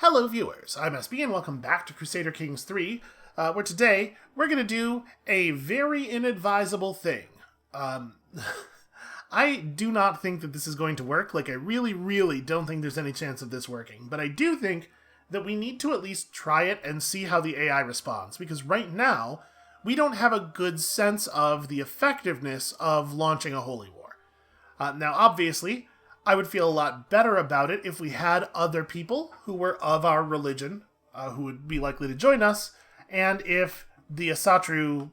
Hello viewers, I'm SB and welcome back to Crusader Kings III, where today we're going to do a very inadvisable thing. I do not think that this is going to work, I really don't think there's any chance of this working, but I do think that we need to at least try it and see how the AI responds, because right now, we don't have a good sense of the effectiveness of launching a holy war. Now obviously, I would feel a lot better about it if we had other people who were of our religion who would be likely to join us, and if the Asatru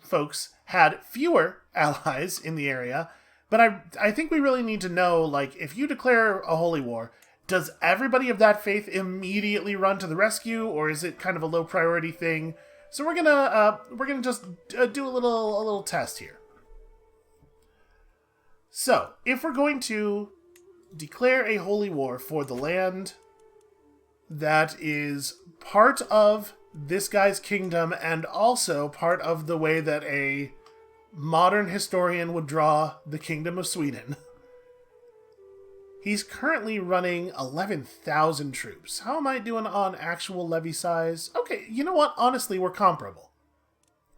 folks had fewer allies in the area. But I think we really need to know, if you declare a holy war, does everybody of that faith immediately run to the rescue, or is it kind of a low priority thing? So we're gonna just do a little test here. So if we're going to declare a holy war for the land that is part of this guy's kingdom and also part of the way that a modern historian would draw the Kingdom of Sweden. He's currently running 11,000 troops. How am I doing on actual levy size? Okay, you know what? Honestly, we're comparable.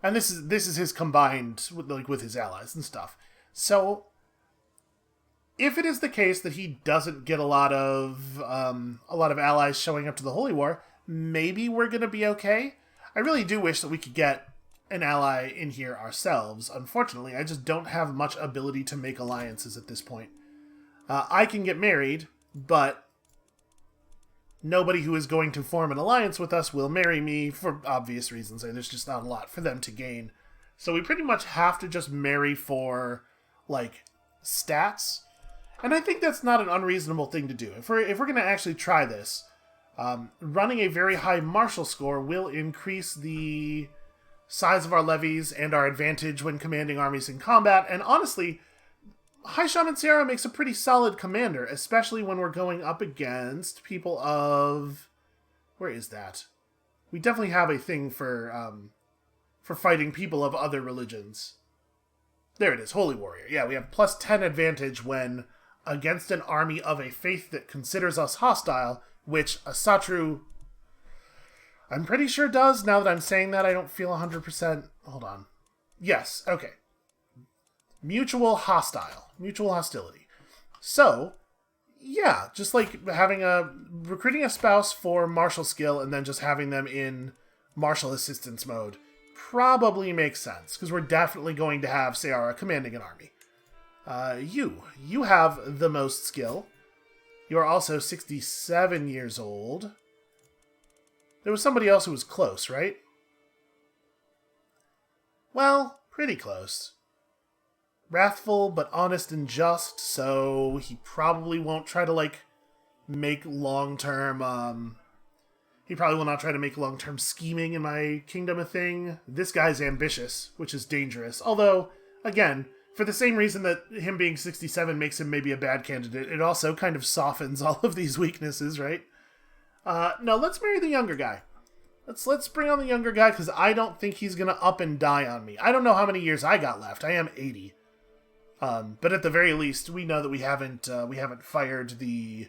And this is his combined with his allies and stuff. So if it is the case that he doesn't get a lot of allies showing up to the Holy War, maybe we're going to be okay. I really do wish that we could get an ally in here ourselves. Unfortunately, I just don't have much ability to make alliances at this point. I can get married, but nobody who is going to form an alliance with us will marry me for obvious reasons. And there's just not a lot for them to gain. So we pretty much have to just marry for, stats. And I think that's not an unreasonable thing to do. If we're going to actually try this, running a very high martial score will increase the size of our levies and our advantage when commanding armies in combat. And honestly, High Shaman Sierra makes a pretty solid commander, especially when we're going up against people of... Where is that? We definitely have a thing for fighting people of other religions. There it is, Holy Warrior. Yeah, we have plus 10 advantage when against an army of a faith that considers us hostile, which Asatru, I'm pretty sure does. Now that I'm saying that, I don't feel 100%. Hold on. Yes, okay. Mutual hostility. So, yeah, just recruiting a spouse for martial skill and then just having them in martial assistance mode probably makes sense, because we're definitely going to have Seara commanding an army. You have the most skill. You are also 67 years old. There was somebody else who was close, right? Well, pretty close. Wrathful, but honest and just, so he probably won't try to, make long-term, he probably will not try to make long-term scheming in my kingdom a thing. This guy's ambitious, which is dangerous. Although, again, for the same reason that him being 67 makes him maybe a bad candidate, it also kind of softens all of these weaknesses, right? No, let's marry the younger guy. Let's bring on the younger guy, because I don't think he's going to up and die on me. I don't know how many years I got left. I am 80. But at the very least, we know that we haven't fired the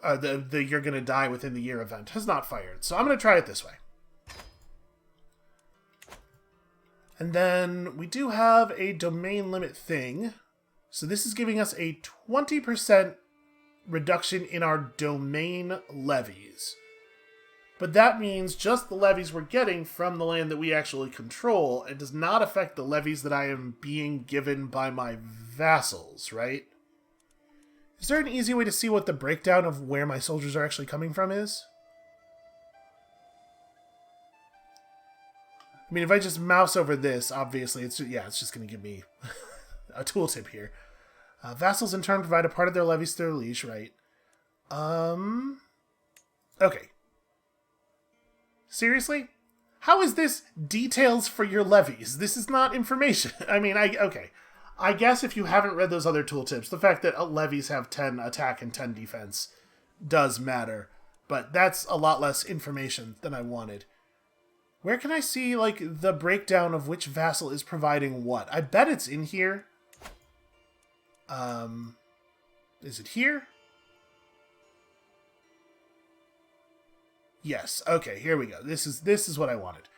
you're going to die within the year event. Has not fired. So I'm going to try it this way. And then we do have a domain limit thing. So this is giving us a 20% reduction in our domain levies. But that means just the levies we're getting from the land that we actually control. It does not affect the levies that I am being given by my vassals, right? Is there an easy way to see what the breakdown of where my soldiers are actually coming from is? I mean, if I just mouse over this, obviously, it's just going to give me a tooltip here. Vassals, in turn, provide a part of their levies to their liege, right? Okay. Seriously? How is this details for your levies? This is not information. I mean, okay. I guess if you haven't read those other tooltips, the fact that levies have 10 attack and 10 defense does matter. But that's a lot less information than I wanted. Where can I see, the breakdown of which vassal is providing what? I bet it's in here. Is it here? Yes. Okay, here we go. This is what I wanted.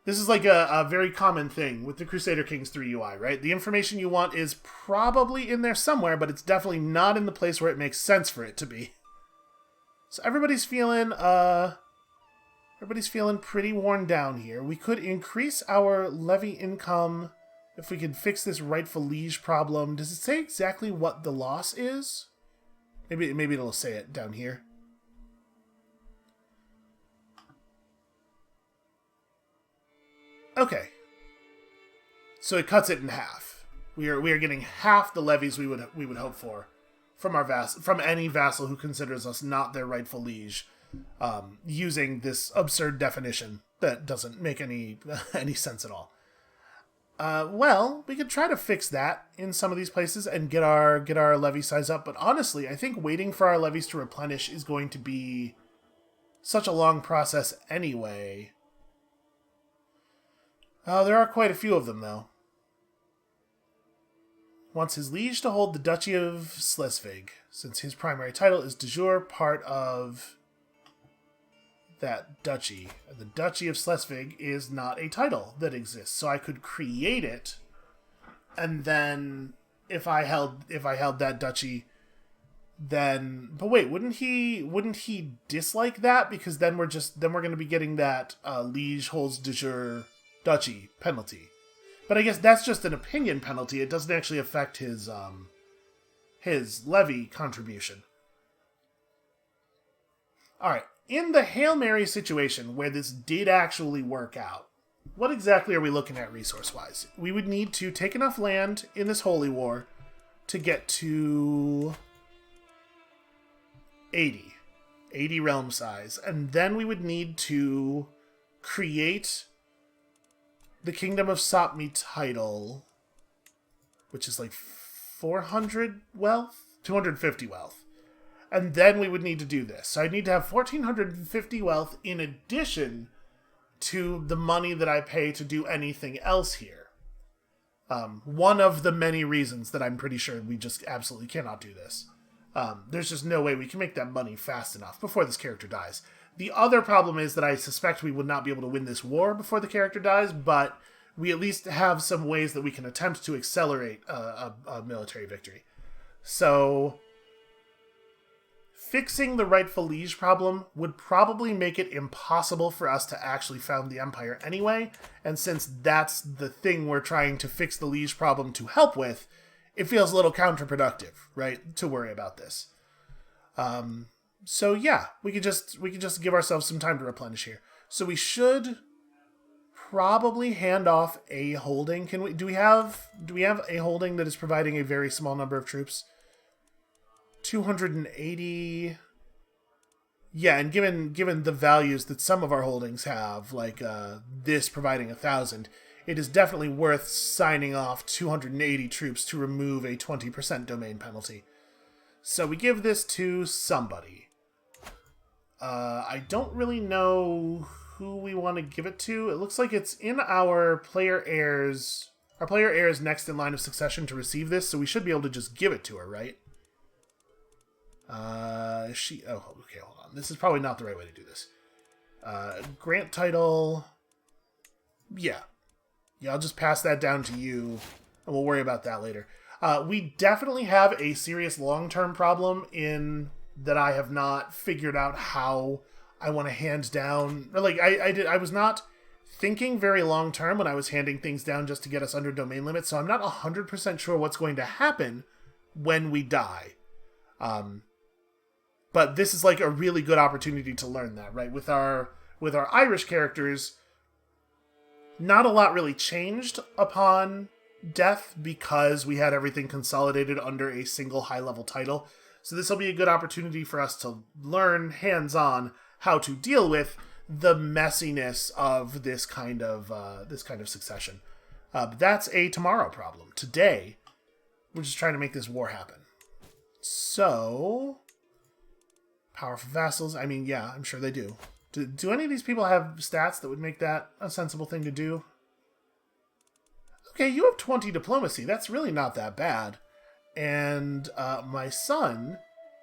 This is like a very common thing with the Crusader Kings III UI, right? The information you want is probably in there somewhere, but it's definitely not in the place where it makes sense for it to be. So everybody's feeling pretty worn down here. We could increase our levy income if we could fix this rightful liege problem. Does it say exactly what the loss is? Maybe it'll say it down here. Okay. So it cuts it in half. We are getting half the levies we would hope for from any vassal who considers us not their rightful liege, using this absurd definition that doesn't make any sense at all. Well, we could try to fix that in some of these places and get our levy size up, but honestly, I think waiting for our levies to replenish is going to be such a long process anyway. There are quite a few of them, though. Wants his liege to hold the Duchy of Schleswig, since his primary title is de jure part of that duchy. The Duchy of Schleswig is not a title that exists, so I could create it, and then if I held that duchy, then but wait, wouldn't he dislike that, because then we're going to be getting that liege holds de jure duchy penalty. But I guess that's just an opinion penalty. It doesn't actually affect his levy contribution. All right. In the Hail Mary situation where this did actually work out, what exactly are we looking at resource-wise? We would need to take enough land in this holy war to get to 80 realm size. And then we would need to create the Kingdom of Sapmi title, which is like 400 wealth? 250 wealth. And then we would need to do this. So I'd need to have 1,450 wealth in addition to the money that I pay to do anything else here. One of the many reasons that I'm pretty sure we just absolutely cannot do this. There's just no way we can make that money fast enough before this character dies. The other problem is that I suspect we would not be able to win this war before the character dies, but we at least have some ways that we can attempt to accelerate a military victory. So fixing the rightful liege problem would probably make it impossible for us to actually found the empire anyway, and since that's the thing we're trying to fix the liege problem to help with, it feels a little counterproductive, right, to worry about this. So yeah, we could just give ourselves some time to replenish here. So we should probably hand off a holding. Do we have a holding that is providing a very small number of troops? 280. Yeah, and given the values that some of our holdings have, like this providing 1,000, it is definitely worth signing off 280 troops to remove a 20% domain penalty. So we give this to somebody. I don't really know who we want to give it to. It looks like it's in our player heirs. Our player heir is next in line of succession to receive this, so we should be able to just give it to her, right? Oh, okay, hold on. This is probably not the right way to do this. Grant title. Yeah, I'll just pass that down to you, and we'll worry about that later. We definitely have a serious long-term problem in that I have not figured out how I want to hand down. Or like I was not thinking very long-term when I was handing things down just to get us under domain limits, so I'm not 100% sure what's going to happen when we die. But this is like a really good opportunity to learn that, right? With our Irish characters, not a lot really changed upon death because we had everything consolidated under a single high-level title. So this will be a good opportunity for us to learn hands-on how to deal with the messiness of this kind of succession. But that's a tomorrow problem. Today, we're just trying to make this war happen. So, powerful vassals. I mean, yeah, I'm sure they do. Do any of these people have stats that would make that a sensible thing to do? Okay, you have 20 diplomacy. That's really not that bad. And my son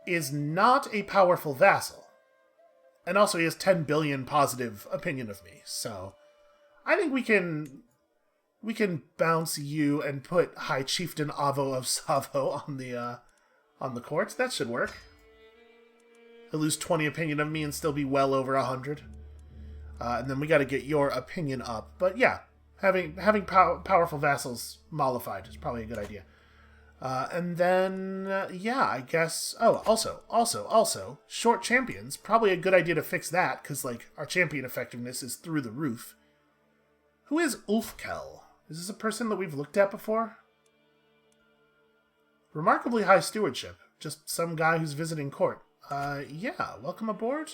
is not a powerful vassal. And also he has 10 billion positive opinion of me. So I think we can bounce you and put High Chieftain Avo of Savo on the court. That should work. He'll lose 20 opinion of me and still be well over 100. And then we got to get your opinion up. But yeah, having powerful vassals mollified is probably a good idea. And then, yeah, I guess... Oh, also, short champions. Probably a good idea to fix that, because, like, our champion effectiveness is through the roof. Who is Ulfkel? Is this a person that we've looked at before? Remarkably high stewardship. Just some guy who's visiting court. Yeah, welcome aboard.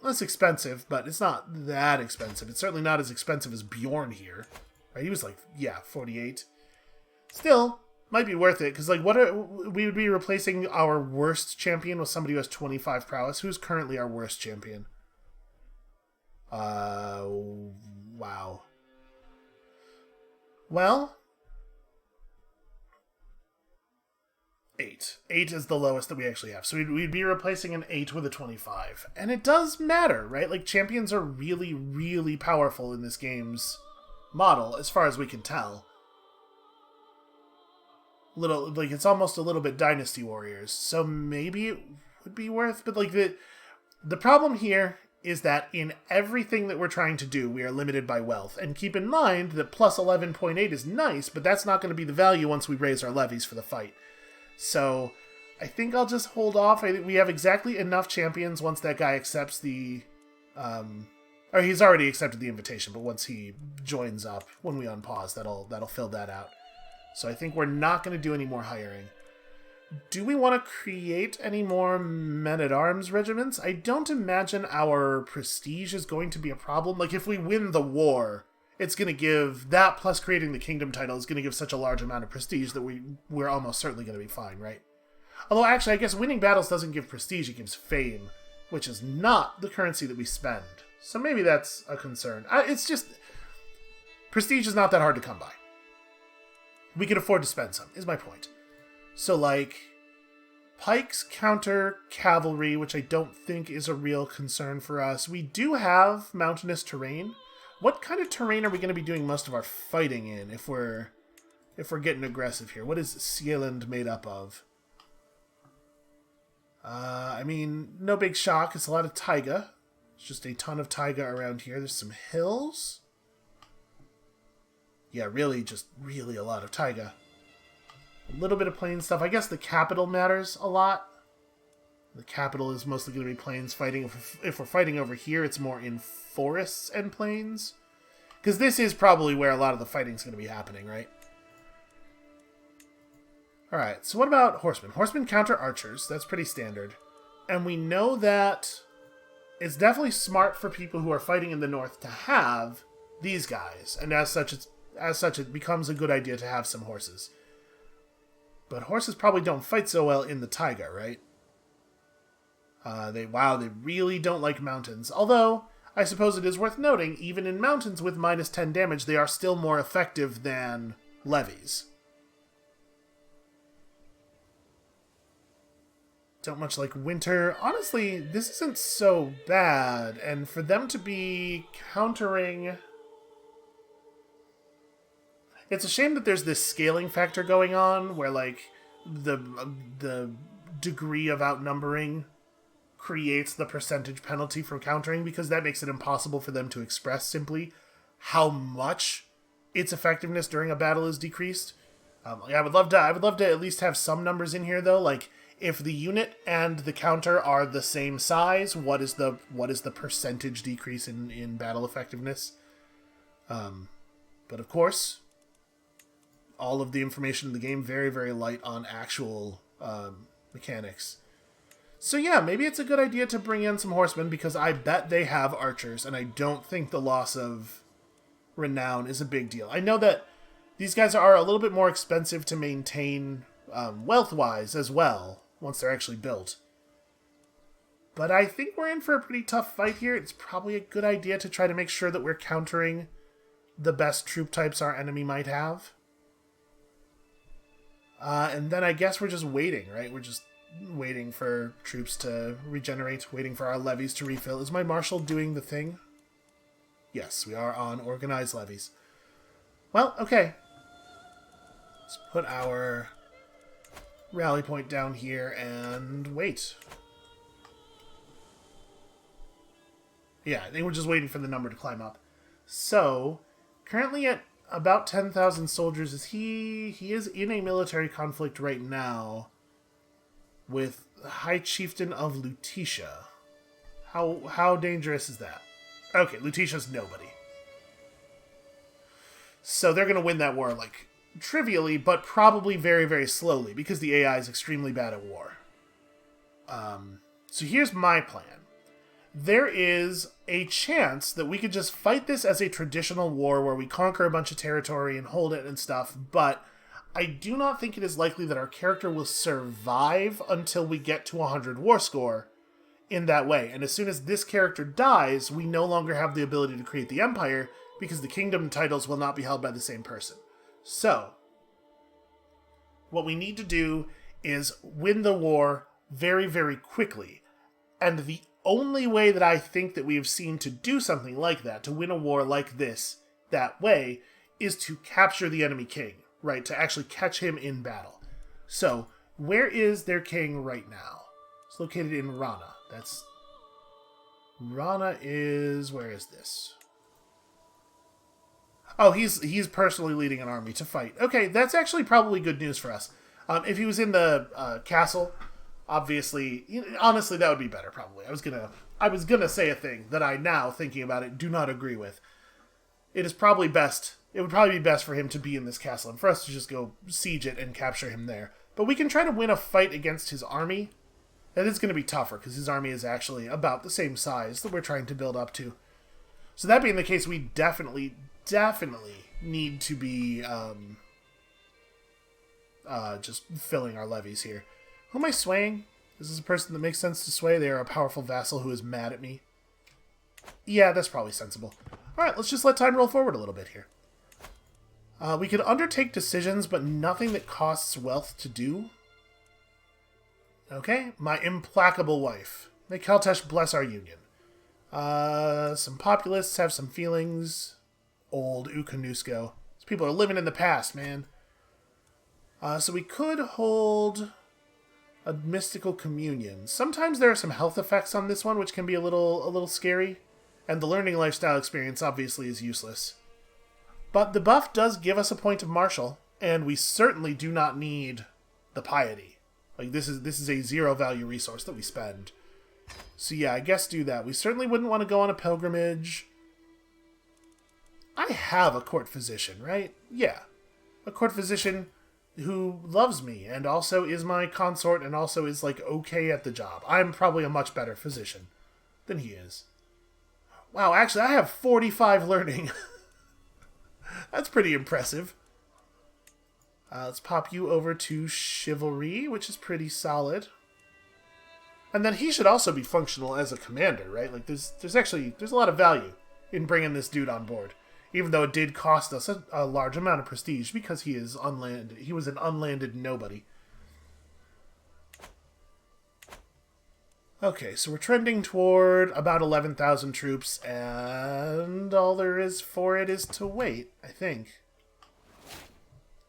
Less expensive, but it's not that expensive. It's certainly not as expensive as Bjorn here. Right? He was like, 48. Still, might be worth it, because like, we would be replacing our worst champion with somebody who has 25 prowess. Who's currently our worst champion? Wow. Well, 8. 8 is the lowest that we actually have. So we'd be replacing an 8 with a 25. And it does matter, right? Like, champions are really, really powerful in this game's model, as far as we can tell. It's almost a little bit Dynasty Warriors. So maybe it would be worth, but like the problem here is that in everything that we're trying to do, we are limited by wealth. And keep in mind that plus 11.8 is nice, but that's not going to be the value once we raise our levies for the fight. So I think I'll just hold off. I think we have exactly enough champions once that guy accepts the... or he's already accepted the invitation, but once he joins up, when we unpause, that'll fill that out. So I think we're not going to do any more hiring. Do we want to create any more men-at-arms regiments? I don't imagine our prestige is going to be a problem. Like, if we win the war, it's going to give... That plus creating the kingdom title is going to give such a large amount of prestige that we're almost certainly going to be fine, right? Although, actually, I guess winning battles doesn't give prestige, it gives fame, which is not the currency that we spend. So maybe that's a concern. It's just... Prestige is not that hard to come by. We can afford to spend some, is my point. So, like, pikes counter cavalry, which I don't think is a real concern for us. We do have mountainous terrain. What kind of terrain are we going to be doing most of our fighting in if we're getting aggressive here? What is Sealand made up of? I mean, no big shock. It's a lot of taiga. It's just a ton of taiga around here. There's some hills. Yeah, really a lot of taiga. A little bit of plain stuff. I guess the capital matters a lot. The capital is mostly going to be plains fighting. If we're fighting over here, it's more in forests and plains. Because this is probably where a lot of the fighting's going to be happening, right? Alright, so what about horsemen? Horsemen counter archers. That's pretty standard. And we know that it's definitely smart for people who are fighting in the north to have these guys. And as such, it becomes a good idea to have some horses. But horses probably don't fight so well in the taiga, right? They really don't like mountains. Although, I suppose it is worth noting, even in mountains with minus 10 damage, they are still more effective than levies. Don't much like winter. Honestly, this isn't so bad. And for them to be countering... It's a shame that there's this scaling factor going on where, like, the degree of outnumbering creates the percentage penalty from countering, because that makes it impossible for them to express simply how much its effectiveness during a battle is decreased. I would love to at least have some numbers in here, though. Like, if the unit and the counter are the same size, what is the percentage decrease in battle effectiveness? But of course, all of the information in the game very, very light on actual mechanics. So yeah, maybe it's a good idea to bring in some horsemen, because I bet they have archers, and I don't think the loss of renown is a big deal. I know that these guys are a little bit more expensive to maintain wealth-wise as well, once they're actually built. But I think we're in for a pretty tough fight here. It's probably a good idea to try to make sure that we're countering the best troop types our enemy might have. And then I guess we're just waiting, right? We're just waiting for troops to regenerate, waiting for our levies to refill. Is my marshal doing the thing? Yes, we are on organized levies. Well, okay. Let's put our rally point down here and wait. Yeah, I think we're just waiting for the number to climb up. So, currently at about 10,000 soldiers. He is in a military conflict right now with High Chieftain of Lutetia. How dangerous is that? Okay, Lutetia's nobody. So they're going to win that war, like, trivially, but probably very, very slowly, because the AI is extremely bad at war. So here's my plan. There is a chance that we could just fight this as a traditional war where we conquer a bunch of territory and hold it and stuff, but I do not think it is likely that our character will survive until we get to 100 war score in that way. And as soon as this character dies, we no longer have the ability to create the empire because the kingdom titles will not be held by the same person. So, what we need to do is win the war very, very quickly. And the only way that I think that we have seen to do something like that, to win a war like this, that way, is to capture the enemy king, right? To actually catch him in battle. So, where is their king right now? It's located in Rana. Rana is... where is this? Oh, he's personally leading an army to fight. Okay, that's actually probably good news for us. If he was in the castle... obviously, honestly, that would be better, probably. I was gonna say a thing that I now, thinking about it, do not agree with. It would probably be best for him to be in this castle, and for us to just go siege it and capture him there. But we can try to win a fight against his army. That is going to be tougher, because his army is actually about the same size that we're trying to build up to. So that being the case, we definitely need to be just filling our levies here. Who am I swaying? Is this a person that makes sense to sway? They are a powerful vassal who is mad at me. Yeah, that's probably sensible. Alright, let's just let time roll forward a little bit here. We could undertake decisions, but nothing that costs wealth to do. Okay, my implacable wife. May Keltesh bless our union. Some populists have some feelings. Old Ukanusko. These people are living in the past, man. So we could hold... a mystical communion. Sometimes there are some health effects on this one, which can be a little scary. And the learning lifestyle experience obviously is useless. But the buff does give us a point of martial, and we certainly do not need the piety. Like, this is a zero value resource that we spend. So yeah, I guess do that. We certainly wouldn't want to go on a pilgrimage. I have a court physician, right? Yeah. A court physician who loves me and also is my consort and also is, like, okay at the job. I'm probably a much better physician than he is. Wow, actually, I have 45 learning. That's pretty impressive. Let's pop you over to chivalry, which is pretty solid. And then he should also be functional as a commander, right? Like, there's a lot of value in bringing this dude on board. Even though it did cost us a large amount of prestige because he is unlanded. He was an unlanded nobody. Okay, so we're trending toward about 11,000 troops, and all there is for it is to wait, I think.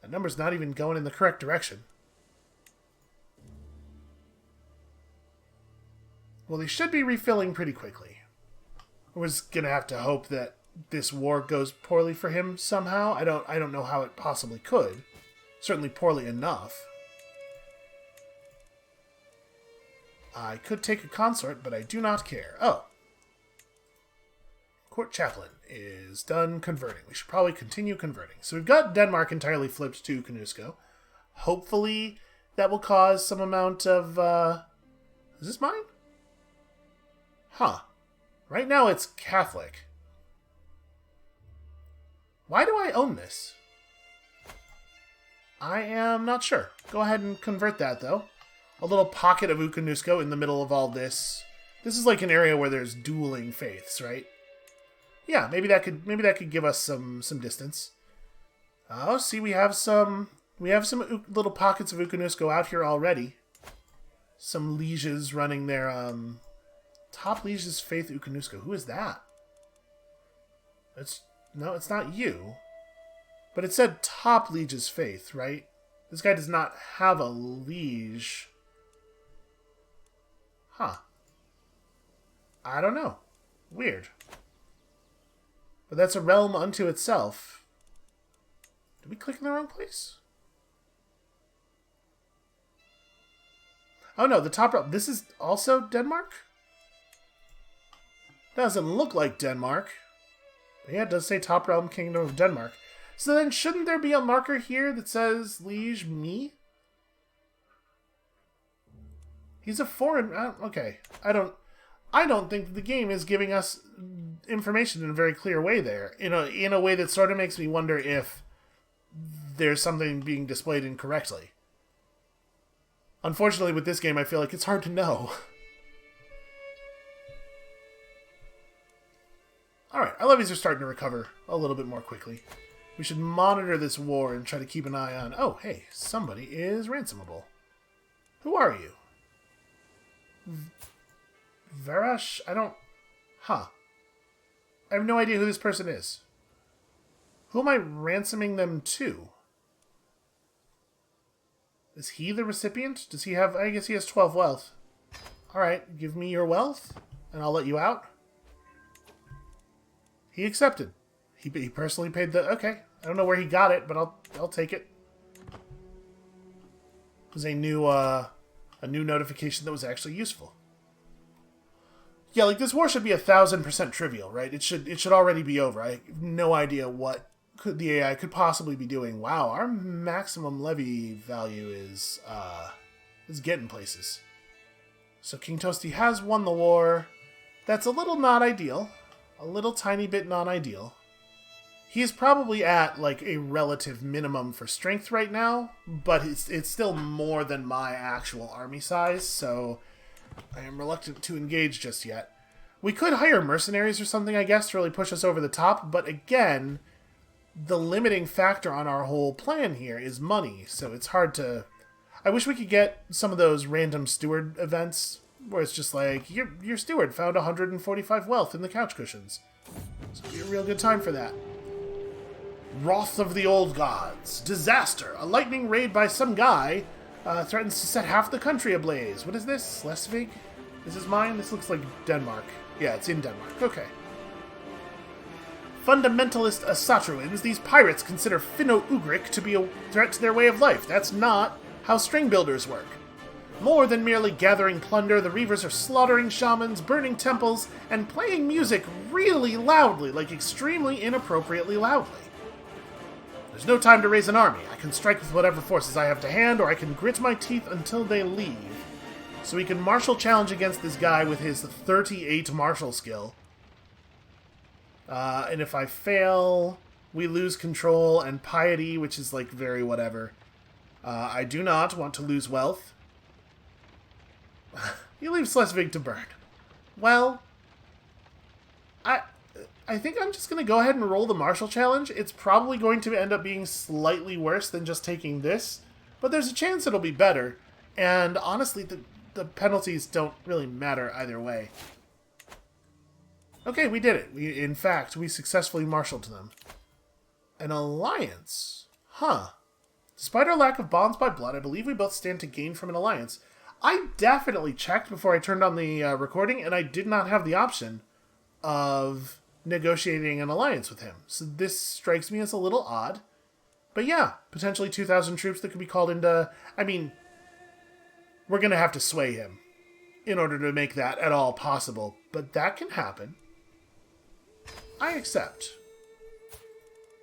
That number's not even going in the correct direction. Well, they should be refilling pretty quickly. We're just gonna have to hope that this war goes poorly for him somehow. I don't know how it possibly could. Certainly poorly enough. I could take a consort, but I do not care. Oh. Court chaplain is done converting. We should probably continue converting. So we've got Denmark entirely flipped to Kanusko. Hopefully that will cause some amount of... Is this mine? Huh. Right now it's Catholic. Why do I own this? I am not sure. Go ahead and convert that, though. A little pocket of Ukanusko in the middle of all this. This is like an area where there's dueling faiths, right? Yeah, maybe that could give us some distance. Oh, see, we have some little pockets of Ukanusko out here already. some lieges running their top lieges Faith Ukanuska. Who is that? No, it's not you. But it said top lieges Faith, right? This guy does not have a liege. Huh. I don't know. Weird. But that's a realm unto itself. Did we click in the wrong place? Oh no, the top realm. This is also Denmark? Doesn't look like Denmark. But yeah, it does say top realm Kingdom of Denmark. So then shouldn't there be a marker here that says Liege me? He's a foreign... okay. I don't think that the game is giving us information in a very clear way there. In a way that sort of makes me wonder if there's something being displayed incorrectly. Unfortunately, with this game, I feel like it's hard to know. Alright, our levies are starting to recover a little bit more quickly. We should monitor this war and try to keep an eye on... oh, hey, somebody is ransomable. Who are you? Varash? I don't... huh. I have no idea who this person is. Who am I ransoming them to? Is he the recipient? Does he have... I guess he has 12 wealth. Alright, give me your wealth, and I'll let you out. He accepted. He personally paid the... okay. I don't know where he got it, but I'll take it. It was a new notification that was actually useful. Yeah, like, this war should be 1000% trivial, right? It should already be over. I have no idea what the AI could possibly be doing. Wow, our maximum levy value is getting places. So King Toasty has won the war. That's a little not ideal. A little tiny bit non-ideal. He's probably at, like, a relative minimum for strength right now, but it's still more than my actual army size, so I am reluctant to engage just yet. We could hire mercenaries or something, I guess, to really push us over the top, but again, the limiting factor on our whole plan here is money, so it's hard to... I wish we could get some of those random steward events where it's just like, your steward found 145 wealth in the couch cushions. It's going to be a real good time for that. Wrath of the Old Gods. Disaster. A lightning raid by some guy threatens to set half the country ablaze. What is this? Slesvig? This is mine? This looks like Denmark. Yeah, it's in Denmark. Okay. Fundamentalist Asatruans. These pirates consider Finno-Ugric to be a threat to their way of life. That's not how string builders work. More than merely gathering plunder, the Reavers are slaughtering shamans, burning temples, and playing music really loudly, like extremely inappropriately loudly. There's no time to raise an army. I can strike with whatever forces I have to hand, or I can grit my teeth until they leave. So we can martial challenge against this guy with his 38 martial skill. And if I fail, we lose control and piety, which is like very whatever. I do not want to lose wealth. You leave Slesvig to burn. Well, I think I'm just going to go ahead and roll the martial challenge. It's probably going to end up being slightly worse than just taking this, but there's a chance it'll be better. And honestly, the penalties don't really matter either way. Okay, we did it. In fact, we successfully marshaled them. An alliance? Huh. Despite our lack of bonds by blood, I believe we both stand to gain from an alliance. I definitely checked before I turned on the recording, and I did not have the option of negotiating an alliance with him. So this strikes me as a little odd. But yeah, potentially 2,000 troops that could be called into... I mean, we're going to have to sway him in order to make that at all possible. But that can happen. I accept.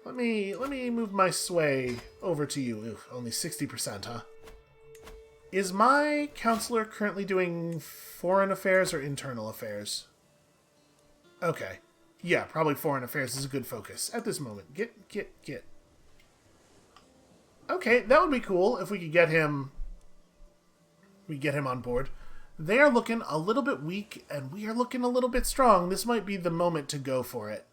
Let me move my sway over to you. Ooh, only 60%, huh? Is my counselor currently doing foreign affairs or internal affairs? Okay. Yeah, probably foreign affairs is a good focus at this moment. Get. Okay, that would be cool if we could get him... on board. They are looking a little bit weak, and we are looking a little bit strong. This might be the moment to go for it.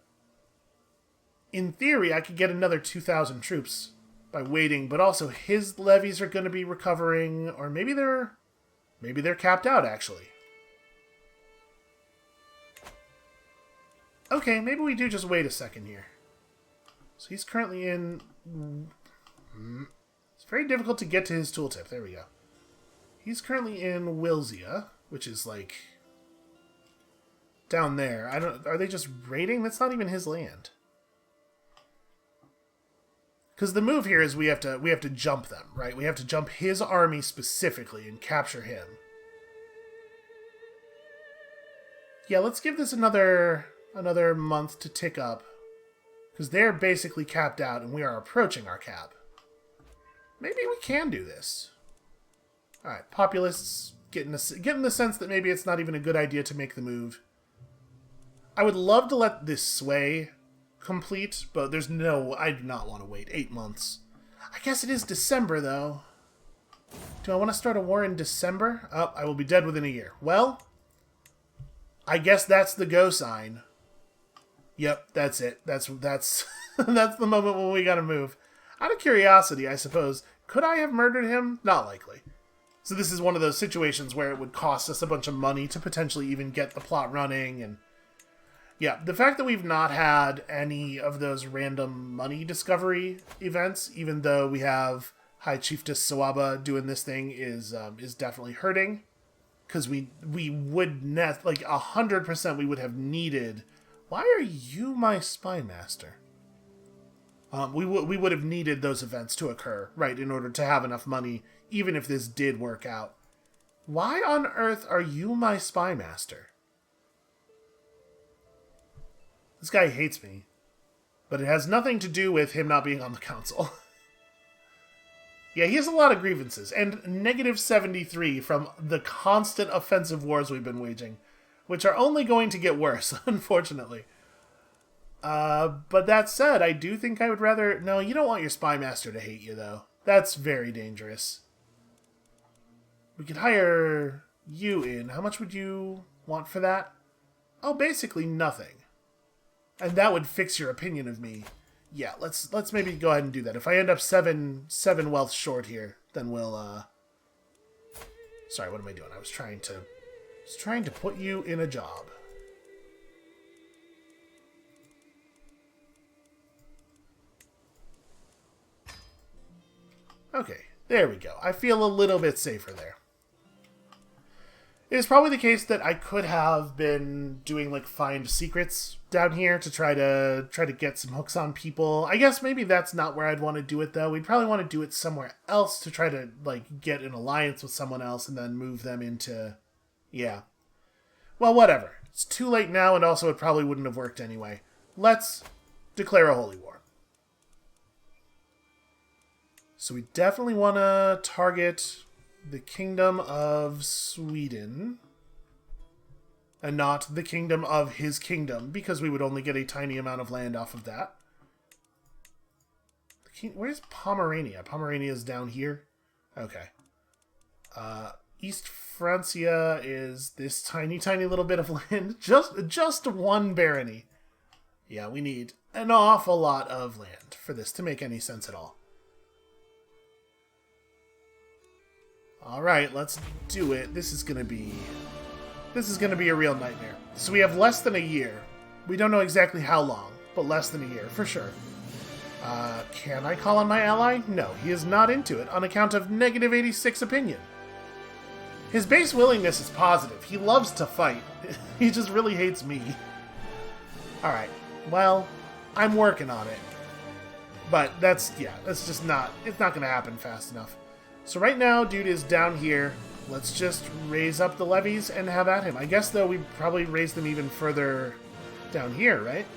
In theory, I could get another 2,000 troops by waiting, but also his levies are going to be recovering, or maybe Maybe they're capped out, actually. Okay, maybe we do just wait a second here. So he's currently in... It's very difficult to get to his tooltip. There we go. He's currently in Wilzia, which is like... down there. I don't... Are they just raiding? That's not even his land. Because the move here is we have to jump them, right? We have to jump his army specifically and capture him. Yeah, let's give this another month to tick up. Because they're basically capped out and we are approaching our cap. Maybe we can do this. Alright, populists getting the sense that maybe it's not even a good idea to make the move. I would love to let this sway complete, but there's no... I do not want to wait 8 months. I guess it is December, though. Do I want to start a war in December? Oh, I will be dead within a year. Well, I guess that's the go sign. Yep, that's it. That's that's the moment when we gotta move. Out of curiosity, I suppose, could I have murdered him? Not likely. So this is one of those situations where it would cost us a bunch of money to potentially even get the plot running, and yeah, the fact that we've not had any of those random money discovery events, even though we have High Chiefess Sawaba doing this thing, is definitely hurting. Because we would like 100% we would have needed. Why are you my spy master? We would have needed those events to occur, right, in order to have enough money, even if this did work out. Why on earth are you my spy master? This guy hates me. But it has nothing to do with him not being on the council. Yeah, he has a lot of grievances. And negative 73 from the constant offensive wars we've been waging. Which are only going to get worse, unfortunately. But that said, I do think I would rather... No, you don't want your spy master to hate you, though. That's very dangerous. We could hire you in. How much would you want for that? Oh, basically nothing. And that would fix your opinion of me. Yeah, let's maybe go ahead and do that. If I end up seven wealth short here, then we'll sorry, what am I doing? I was trying to put you in a job. Okay, there we go. I feel a little bit safer there. It is probably the case that I could have been doing like find secrets down here to try to get some hooks on people. I guess maybe that's not where I'd want to do it though. We'd probably want to do it somewhere else to try to like get an alliance with someone else and then move them into... Yeah. Well, whatever. It's too late now, and also it probably wouldn't have worked anyway. Let's declare a holy war. So we definitely want to target the Kingdom of Sweden, and not the Kingdom of his kingdom, because we would only get a tiny amount of land off of that. Where's Pomerania? Pomerania is down here? Okay. East Francia is this tiny, tiny little bit of land. Just one barony. Yeah, we need an awful lot of land for this to make any sense at all. Alright, let's do it. This is gonna be a real nightmare. So we have less than a year. We don't know exactly how long, but less than a year, for sure. Can I call on my ally? No, he is not into it on account of negative 86 opinion. His base willingness is positive. He loves to fight. He just really hates me. Alright, well, I'm working on it. But it's not gonna happen fast enough. So right now, dude is down here. Let's just raise up the levies and have at him. I guess, though, we'd probably raise them even further down here, right?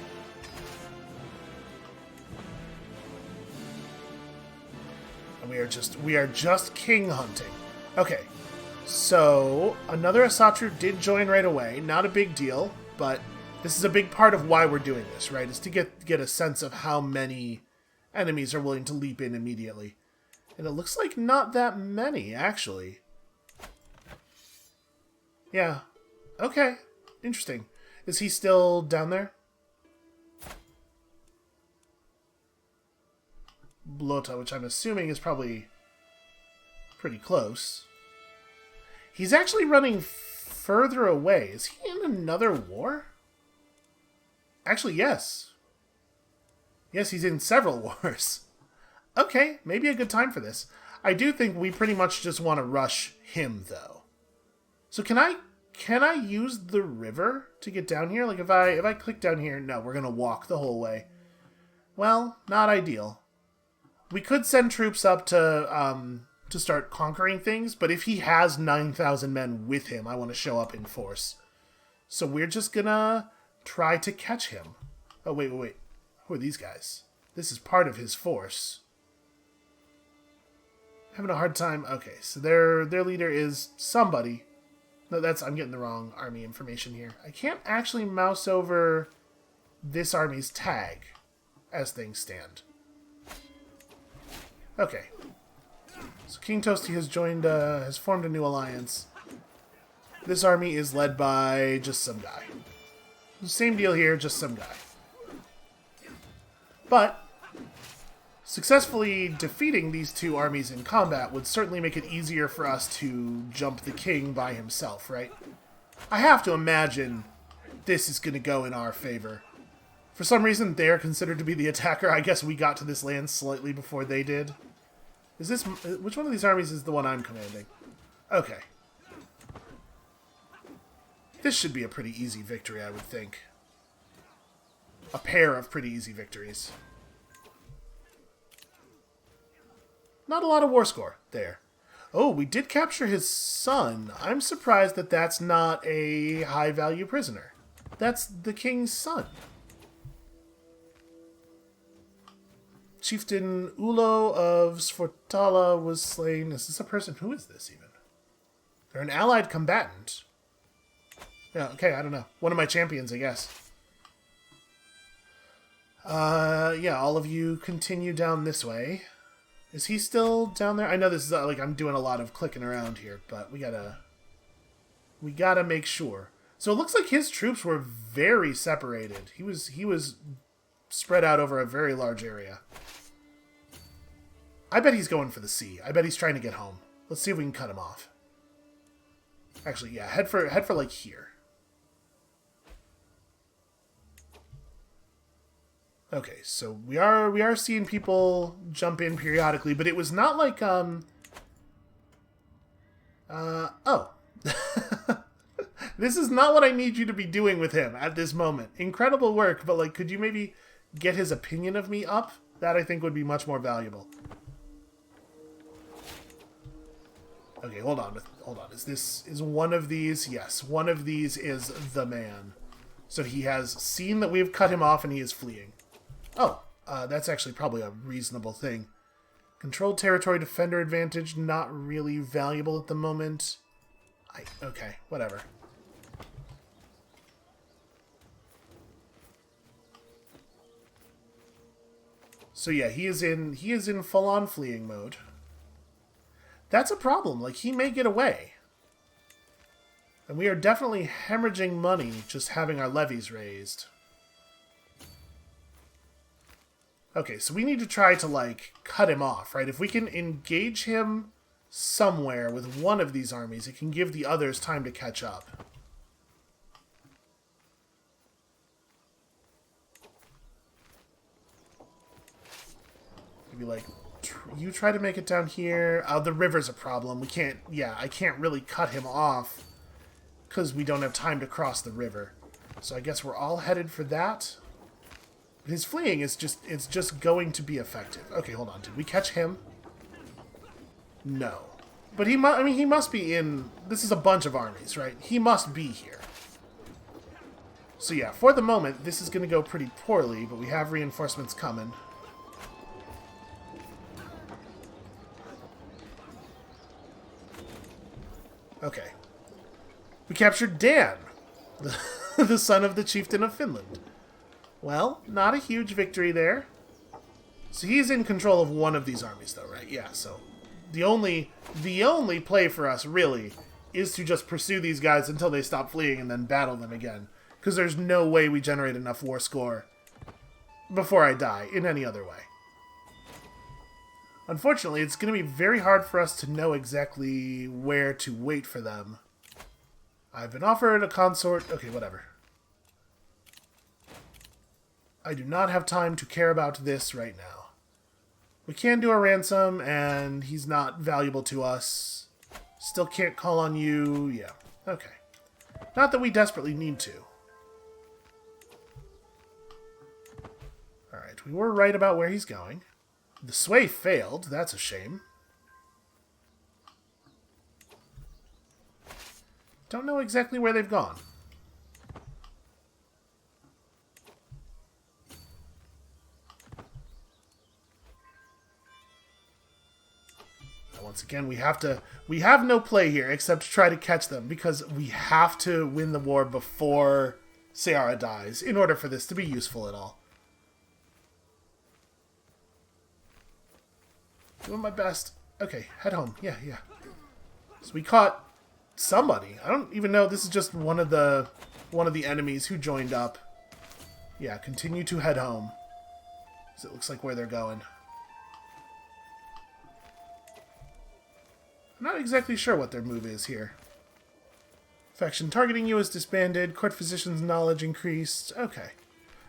And we are just king hunting. Okay, so another Asatru did join right away. Not a big deal, but this is a big part of why we're doing this, right? Is to get a sense of how many enemies are willing to leap in immediately. And it looks like not that many, actually. Yeah. Okay. Interesting. Is he still down there? Blota, which I'm assuming is probably pretty close. He's actually running further away. Is he in another war? Actually, yes. Yes, he's in several wars. Okay, maybe a good time for this. I do think we pretty much just want to rush him, though. So can I use the river to get down here? Like, if I click down here... No, we're going to walk the whole way. Well, not ideal. We could send troops up to start conquering things, but if he has 9,000 men with him, I want to show up in force. So we're just gonna try to catch him. Oh, wait. Who are these guys? This is part of his force. Having a hard time. Okay, so their leader is somebody. No, I'm getting the wrong army information here. I can't actually mouse over this army's tag as things stand. Okay. So King Toasty has formed a new alliance. This army is led by just some guy. Same deal here, just some guy. But successfully defeating these two armies in combat would certainly make it easier for us to jump the king by himself, right? I have to imagine this is going to go in our favor. For some reason, they're considered to be the attacker. I guess we got to this land slightly before they did. Which one of these armies is the one I'm commanding? Okay. This should be a pretty easy victory, I would think. A pair of pretty easy victories. Not a lot of war score there. Oh, we did capture his son. I'm surprised that that's not a high-value prisoner. That's the king's son. Chieftain Ulo of Sfortala was slain. Is this a person? Who is this even? They're an allied combatant. Yeah, okay, I don't know. One of my champions, I guess. Yeah, all of you continue down this way. Is he still down there? I know this is like I'm doing a lot of clicking around here, but we gotta make sure. So it looks like his troops were very separated. He was spread out over a very large area. I bet he's going for the sea. I bet he's trying to get home. Let's see if we can cut him off. Actually, yeah, head for like here. Okay, so we are seeing people jump in periodically, but it was not like oh. This is not what I need you to be doing with him at this moment. Incredible work, but like, could you maybe get his opinion of me up? That I think would be much more valuable. Okay, hold on. Is one of these? Yes, one of these is the man. So he has seen that we've cut him off and he is fleeing. Oh, that's actually probably a reasonable thing. Controlled territory defender advantage, not really valuable at the moment. Okay, whatever. So yeah, he is in full-on fleeing mode. That's a problem. Like, he may get away. And we are definitely hemorrhaging money just having our levies raised. Okay, so we need to try to, like, cut him off, right? If we can engage him somewhere with one of these armies, it can give the others time to catch up. Maybe, like, you try to make it down here. The river's a problem. We can't, yeah, I can't really cut him off because we don't have time to cross the river. So I guess we're all headed for that. His fleeing is just going to be effective. Okay, hold on. Did we catch him? No. But he must be in... This is a bunch of armies, right? He must be here. So yeah, for the moment, this is going to go pretty poorly, but we have reinforcements coming. Okay. We captured Dan, the son of the chieftain of Finland. Well, not a huge victory there. So he's in control of one of these armies, though, right? Yeah, so the only play for us, really, is to just pursue these guys until they stop fleeing and then battle them again. Because there's no way we generate enough war score before I die in any other way. Unfortunately, it's going to be very hard for us to know exactly where to wait for them. I've been offered a consort. Okay, whatever. I do not have time to care about this right now. We can do a ransom, and he's not valuable to us. Still can't call on you. Yeah, okay. Not that we desperately need to. Alright, we were right about where he's going. The sway failed. That's a shame. Don't know exactly where they've gone. Once again, we have no play here except to try to catch them because we have to win the war before Seara dies in order for this to be useful at all. Doing my best. Okay, head home. Yeah. So we caught somebody. I don't even know. This is just one of the enemies who joined up. Yeah, continue to head home. So it looks like where they're going. I'm not exactly sure what their move is here. Faction targeting you is disbanded. Court physician's knowledge increased. Okay.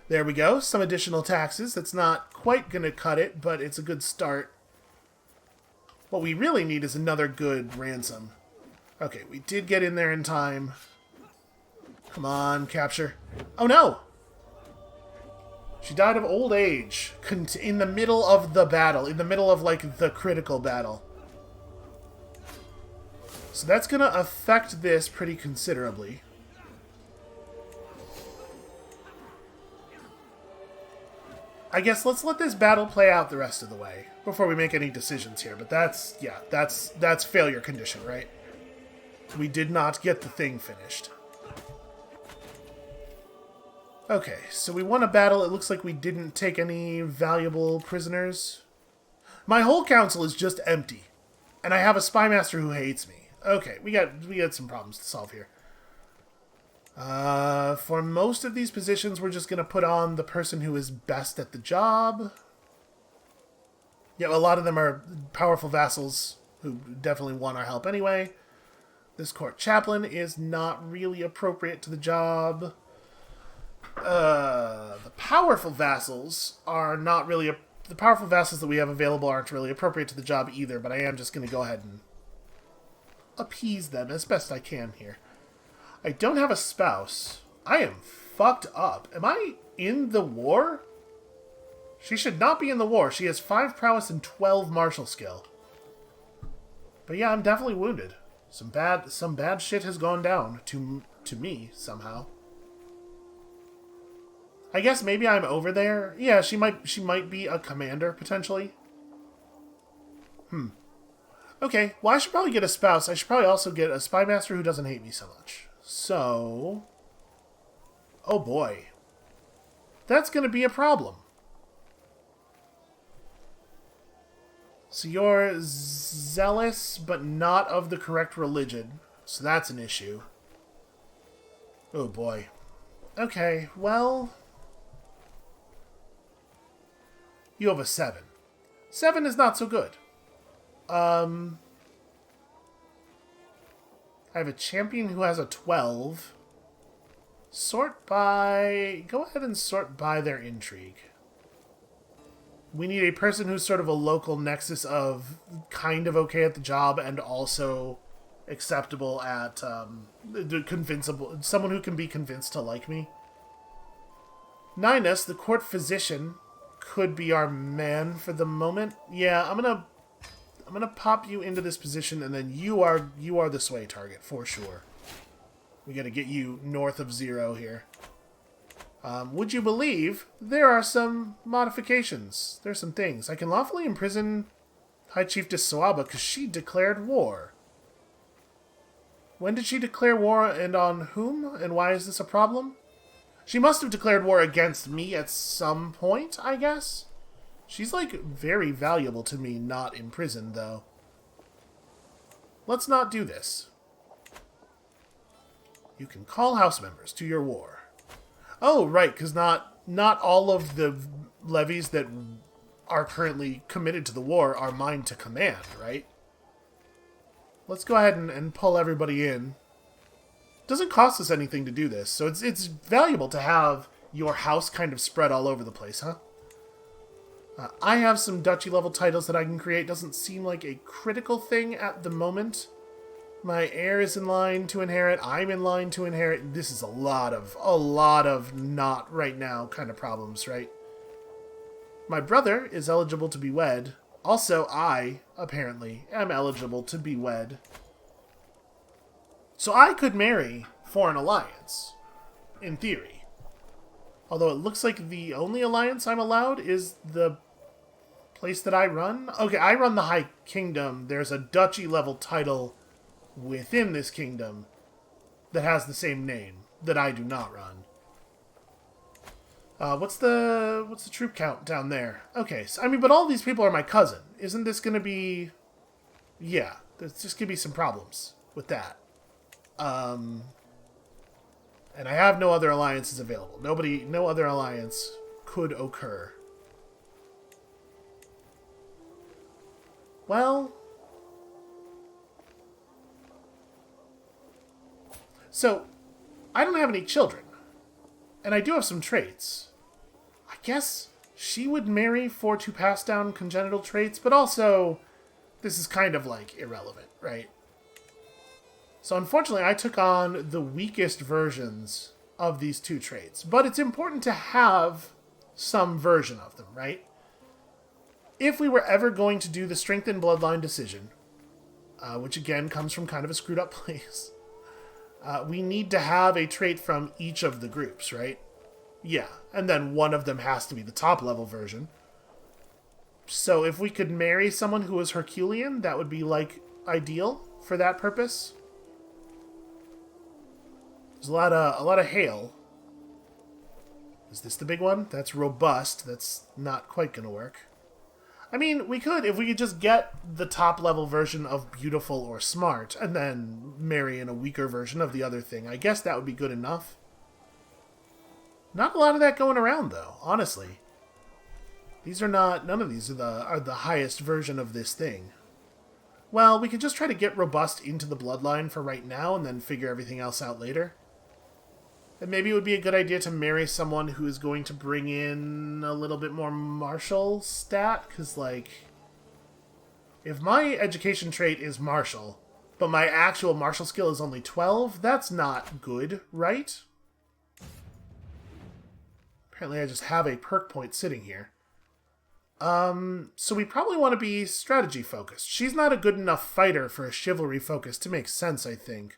There we go. Some additional taxes. That's not quite going to cut it, but it's a good start. What we really need is another good ransom. Okay, we did get in there in time. Come on, capture. Oh no! She died of old age. In the middle of the battle. In the middle of, like, the critical battle. So that's going to affect this pretty considerably. I guess let's let this battle play out the rest of the way before we make any decisions here. But that's failure condition, right? We did not get the thing finished. Okay, so we won a battle. It looks like we didn't take any valuable prisoners. My whole council is just empty. And I have a spy master who hates me. Okay, we got some problems to solve here. For most of these positions, we're just going to put on the person who is best at the job. Yeah, a lot of them are powerful vassals who definitely want our help anyway. This court chaplain is not really appropriate to the job. The powerful vassals are not really... The powerful vassals that we have available aren't really appropriate to the job either, but I am just going to go ahead and appease them as best I can here. I don't have a spouse. I am fucked up. Am I in the war? She should not be in the war. She has 5 prowess and 12 martial skill. But yeah, I'm definitely wounded. Some bad shit has gone down to me somehow. I guess maybe I'm over there. Yeah, she might be a commander potentially. Okay, well, I should probably get a spouse. I should probably also get a spy master who doesn't hate me so much. So... Oh, boy. That's going to be a problem. So you're zealous, but not of the correct religion. So that's an issue. Oh, boy. Okay, well... You have a 7. 7 is not so good. I have a champion who has a 12. Sort by... Go ahead and sort by their intrigue. We need a person who's sort of a local nexus of kind of okay at the job and also acceptable at... convincible. Someone who can be convinced to like me. Ninus, the court physician, could be our man for the moment. Yeah, I'm gonna pop you into this position, and then you are the sway target for sure. We gotta get you north of 0 here. Would you believe there are some modifications? There's some things. I can lawfully imprison High Chiefess Sawaba because she declared war. When did she declare war, and on whom? And why is this a problem? She must have declared war against me at some point, I guess. She's, like, very valuable to me, not imprisoned, though. Let's not do this. You can call house members to your war. Oh, right, because not all of the levies that are currently committed to the war are mine to command, right? Let's go ahead and pull everybody in. Doesn't cost us anything to do this, so it's valuable to have your house kind of spread all over the place, huh? I have some duchy level titles that I can create. Doesn't seem like a critical thing at the moment. My heir is in line to inherit. I'm in line to inherit. This is a lot of not right now kind of problems, right? My brother is eligible to be wed. Also, I, apparently, am eligible to be wed. So I could marry for an alliance, in theory. Although it looks like the only alliance I'm allowed is the place that I run. Okay, I run the High Kingdom. There's a duchy level title within this kingdom that has the same name that I do not run. What's the troop count down there? Okay, so, I mean, but all these people are my cousin. Isn't this going to be... Yeah, there's just going to be some problems with that. And I have no other alliances available. No other alliance could occur. Well... So, I don't have any children. And I do have some traits. I guess she would marry to pass down congenital traits, but also, this is kind of, like, irrelevant, right? So, unfortunately, I took on the weakest versions of these two traits. But it's important to have some version of them, right? If we were ever going to do the strengthened bloodline decision, which again comes from kind of a screwed up place, we need to have a trait from each of the groups, right? Yeah, and then one of them has to be the top level version. So if we could marry someone who was Herculean, that would be, like, ideal for that purpose. There's a lot of hail. Is this the big one? That's robust. That's not quite gonna work. I mean, we could, if we could just get the top level version of beautiful or smart, and then marry in a weaker version of the other thing. I guess that would be good enough. Not a lot of that going around, though, honestly. None of these are the highest version of this thing. Well, we could just try to get robust into the bloodline for right now, and then figure everything else out later. And maybe it would be a good idea to marry someone who is going to bring in a little bit more martial stat, because, like, if my education trait is martial, but my actual martial skill is only 12, that's not good, right? Apparently I just have a perk point sitting here. So we probably want to be strategy focused. She's not a good enough fighter for a chivalry focus to make sense, I think.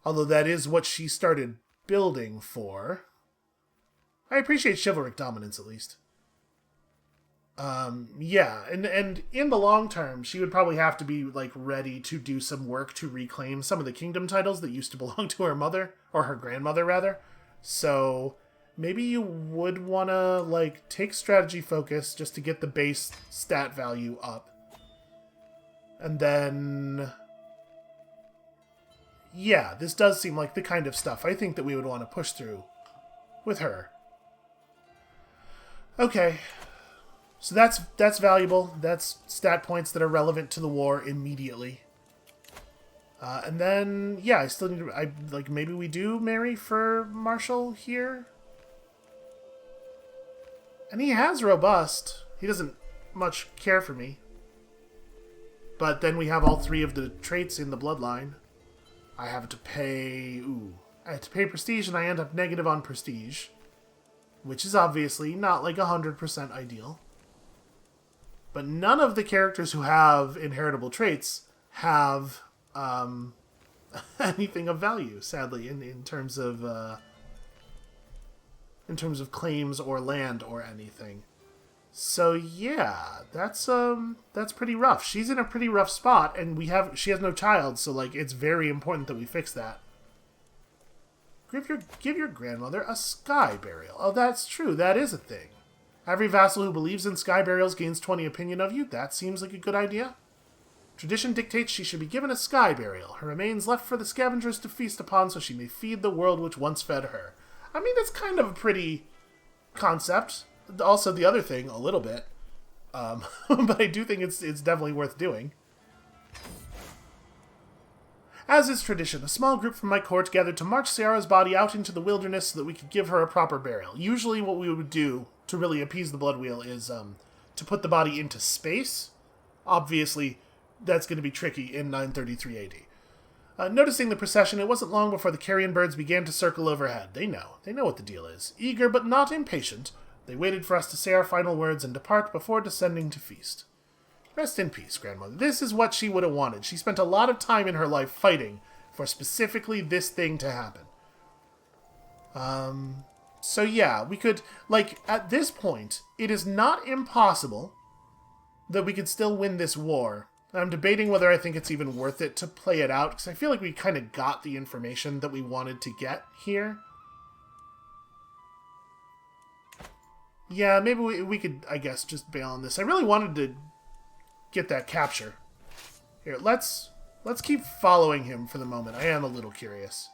Although that is what she started building for. I appreciate chivalric dominance, at least. Yeah, and in the long term, she would probably have to be, like, ready to do some work to reclaim some of the kingdom titles that used to belong to her mother, or her grandmother, rather. So maybe you would want to, like, take strategy focus just to get the base stat value up. And then... yeah, this does seem like the kind of stuff I think that we would want to push through with her. Okay. So that's valuable. That's stat points that are relevant to the war immediately. And then, yeah, I still need to... maybe we do marry for Marshall here? And he has robust. He doesn't much care for me. But then we have all three of the traits in the bloodline. I have to pay... I have to pay prestige, and I end up negative on prestige. Which is obviously not, like, 100% ideal. But none of the characters who have inheritable traits have anything of value, sadly, in terms of claims or land or anything. So yeah, that's pretty rough. She's in a pretty rough spot, and she has no child, so, like, it's very important that we fix that. Give your grandmother a sky burial. Oh, that's true. That is a thing. Every vassal who believes in sky burials gains 20 opinion of you. That seems like a good idea. Tradition dictates she should be given a sky burial. Her remains left for the scavengers to feast upon so she may feed the world which once fed her. I mean, that's kind of a pretty concept. Also, the other thing, a little bit. But I do think it's definitely worth doing. As is tradition, a small group from my court gathered to march Ciara's body out into the wilderness so that we could give her a proper burial. Usually what we would do to really appease the Bloodwheel is to put the body into space. Obviously, that's going to be tricky in 933 AD. Noticing the procession, it wasn't long before the carrion birds began to circle overhead. They know what the deal is. Eager but not impatient, they waited for us to say our final words and depart before descending to feast. Rest in peace, grandmother. This is what she would have wanted. She spent a lot of time in her life fighting for specifically this thing to happen. So yeah, we could, like, at this point, it is not impossible that we could still win this war. I'm debating whether I think it's even worth it to play it out, because I feel like we kind of got the information that we wanted to get here. Yeah, maybe we could, I guess, just bail on this. I really wanted to get that capture. Here, let's keep following him for the moment. I am a little curious.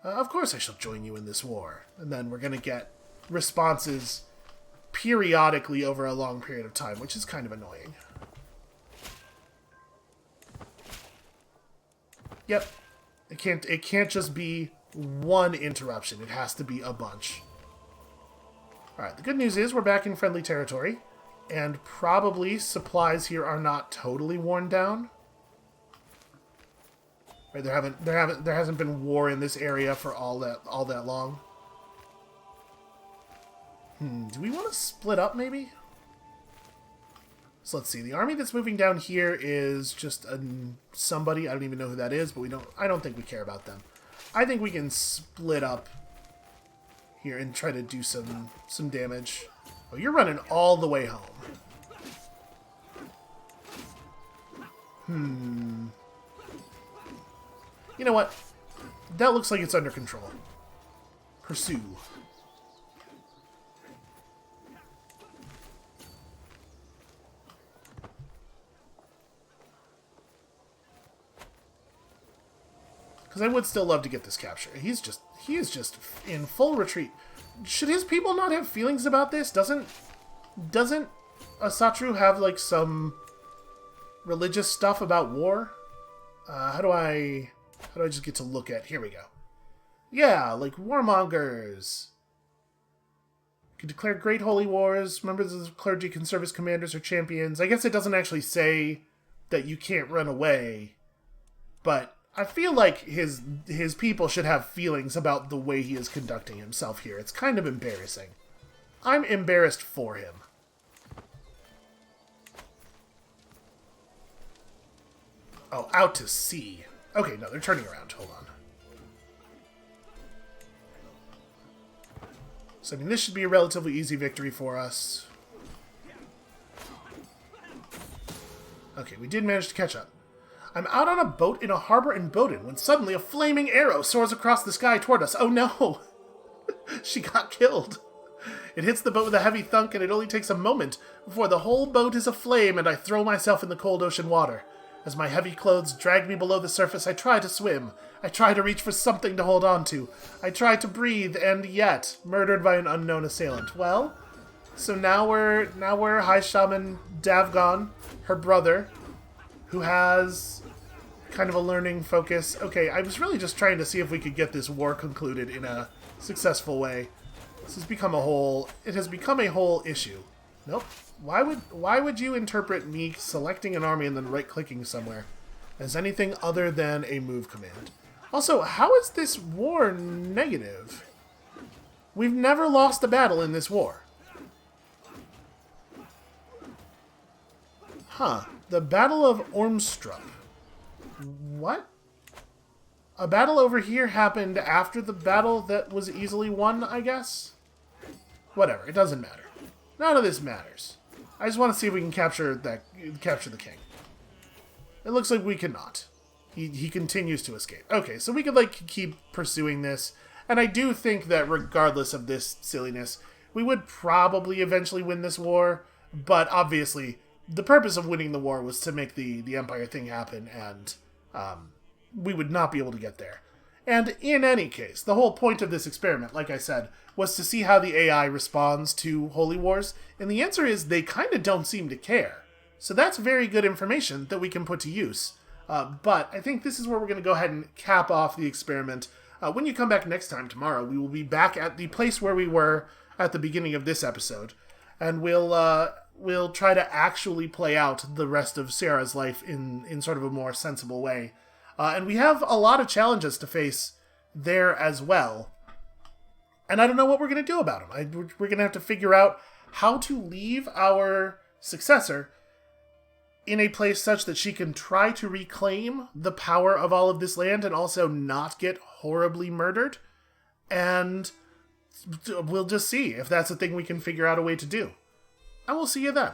Of course I shall join you in this war. And then we're going to get responses periodically over a long period of time, which is kind of annoying. Yep. It can't just be one interruption. It has to be a bunch. Alright, the good news is we're back in friendly territory. And probably supplies here are not totally worn down. Right, there hasn't been war in this area for all that long. Do we want to split up maybe? So let's see. The army that's moving down here is just somebody. I don't even know who that is, but I don't think we care about them. I think we can split up here and try to do some damage. Oh, you're running all the way home. You know what? That looks like it's under control. Pursue. Because I would still love to get this capture. He is just in full retreat. Should his people not have feelings about this? Doesn't Asatru have like some religious stuff about war? How do I just get to look at? Here we go. Yeah, like warmongers. Can declare great holy wars. Members of the clergy can serve as commanders or champions. I guess it doesn't actually say that you can't run away, but I feel like his people should have feelings about the way he is conducting himself here. It's kind of embarrassing. I'm embarrassed for him. Oh, out to sea. Okay, no, they're turning around. Hold on. So, I mean, this should be a relatively easy victory for us. Okay, we did manage to catch up. I'm out on a boat in a harbor in Bowden when suddenly a flaming arrow soars across the sky toward us. Oh no! She got killed. It hits the boat with a heavy thunk, and it only takes a moment before the whole boat is aflame and I throw myself in the cold ocean water. As my heavy clothes drag me below the surface, I try to swim. I try to reach for something to hold on to. I try to breathe, and yet, murdered by an unknown assailant. Well, so now we're High Shaman Davgon, her brother, who has kind of a learning focus. Okay, I was really just trying to see if we could get this war concluded in a successful way. This has become a whole issue. Nope. Why would you interpret me selecting an army and then right-clicking somewhere as anything other than a move command? Also, how is this war negative? We've never lost a battle in this war. Huh. The Battle of Ormstrup. What? A battle over here happened after the battle that was easily won, I guess? Whatever, it doesn't matter. None of this matters. I just want to see if we can capture the king. It looks like we cannot. He continues to escape. Okay, so we could like keep pursuing this, and I do think that regardless of this silliness, we would probably eventually win this war, but obviously the purpose of winning the war was to make the Empire thing happen, and we would not be able to get there. And in any case, the whole point of this experiment, like I said, was to see how the AI responds to holy wars, and the answer is they kind of don't seem to care. So that's very good information that we can put to use. But I think this is where we're going to go ahead and cap off the experiment. When you come back next time tomorrow, we will be back at the place where we were at the beginning of this episode, and we'll try to actually play out the rest of Sarah's life in sort of a more sensible way. And we have a lot of challenges to face there as well. And I don't know what we're going to do about them. We're going to have to figure out how to leave our successor in a place such that she can try to reclaim the power of all of this land and also not get horribly murdered. And we'll just see if that's a thing we can figure out a way to do. And we'll see you then.